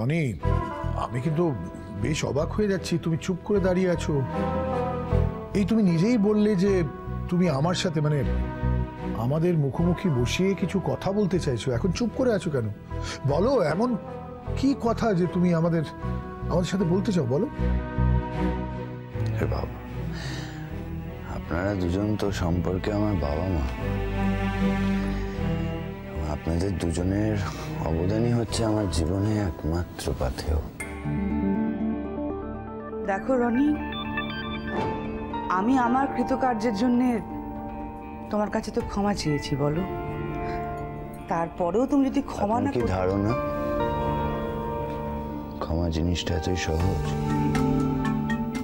রনি, আমি কিন্তু বেশ অবাক হয়ে যাচ্ছি, তুমি চুপ করে দাঁড়িয়ে আছো। এই তুমি নিজেই বললে যে তুমি আমার সাথে মানে আমাদের মুখোমুখি বসিয়ে কিছু কথা বলতে চাইছো, এখন চুপ করে আছো কেন? বলো, এমন কি কথা যে তুমি আমাদের সাথে বলতে চাও, বলো। বাবা, আপনারা দুজন তো সম্পর্কে আমার বাবা মা। আপনাদের দুজনের অবদানই হচ্ছে আমার জীবনে একমাত্র পাথেয়। দেখো রনি, আমি আমার কৃতকার্যের জন্য তোমার কাছে তো ক্ষমা চেয়েছি, বলো। তারপরেও তুমি যদি ক্ষমা না কি ধারণা ক্ষমা জিনিসটা এতই সহজ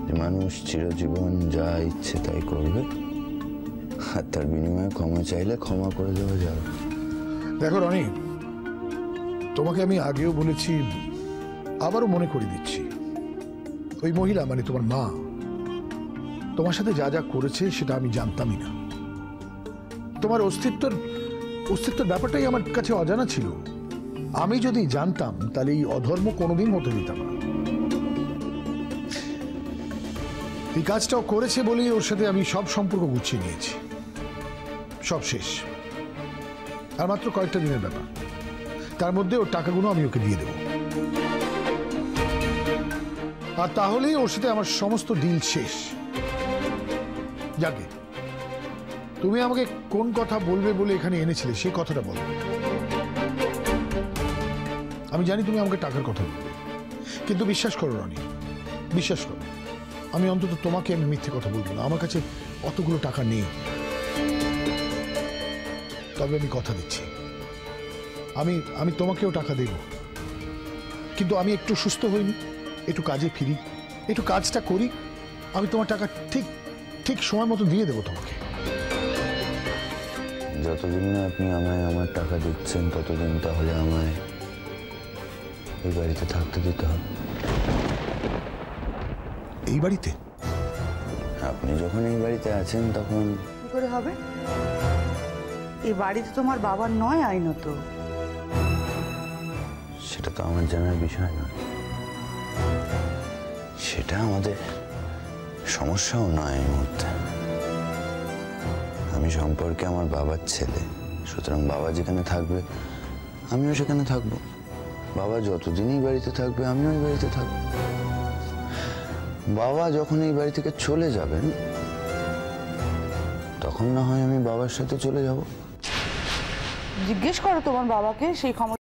যে মানুষ চিরজীবন যা ইচ্ছে তাই করবে, আর তার বিনিময়ে ক্ষমা চাইলে ক্ষমা করে দেওয়া যাবে? দেখো রনি, তোমাকে আমি আগেও বলেছি, আবারও মনে করে দিচ্ছি, ওই মহিলা মানে তোমার মা তোমার সাথে যা যা করেছে সেটা আমি জানতামই না। তোমার অস্তিত্বের ব্যাপারটাই আমার কাছে অজানা ছিল। আমি যদি জানতাম তাহলে এই অধর্ম কোনোদিন হতে দিতাম না। এই কাজটাও করেছে বলেই ওর সাথে আমি সব সম্পর্ক গুছিয়ে নিয়েছি। সব শেষ, আর মাত্র কয়েকটা দিনের ব্যাপার। তার মধ্যে ওর টাকাগুলো আমি ওকে দিয়ে দেব, আর তাহলেই ওর সাথে আমার সমস্ত ডিল শেষ। যাকে তুমি আমাকে কোন কথা বলবে বলে এখানে এনেছিলে সেই কথাটা বলো। আমি জানি তুমি আমাকে টাকার কথা বলবে, কিন্তু বিশ্বাস করো রনি, বিশ্বাস করো, আমি অন্তত তোমাকে আমি মিথ্যে কথা বলবো না। আমার কাছে অতগুলো টাকা নেই, তবে আমি কথা দিচ্ছি আমি তোমাকেও টাকা দেব, কিন্তু আমি একটু সুস্থ হইনি, একটু কাজে ফিরি, একটু কাজটা করি, আমি তোমার টাকা ঠিক সময় মতো দিয়ে দেবো তোমাকে। যতদিন না আপনি আমায় আমার টাকা দিচ্ছেন ততদিন তাহলে আমায় এই বাড়িতে থাকতে দিতে হবে। এই বাড়িতে? আপনি যখন এই বাড়িতে আছেন তখন কি করে হবে? এই বাড়িতে তোমার বাবার নয় আইনত। সেটা তো আমার জানার বিষয় নয়, সেটা আমাদের সমস্যাও নয় এই মুহূর্তে। আমি সম্পর্কে আমার বাবার ছেলে, সুতরাং বাবা যেখানে থাকবে আমিও সেখানে থাকবো। বাবা যতদিন এই বাড়িতে থাকবে আমিও এই বাড়িতে থাকবো। বাবা যখন এই বাড়ি থেকে চলে যাবেন তখন না হয় আমি বাবার সাথে চলে যাব। জিজ্ঞেস করো তোমার বাবাকে, সেই ক্ষমতা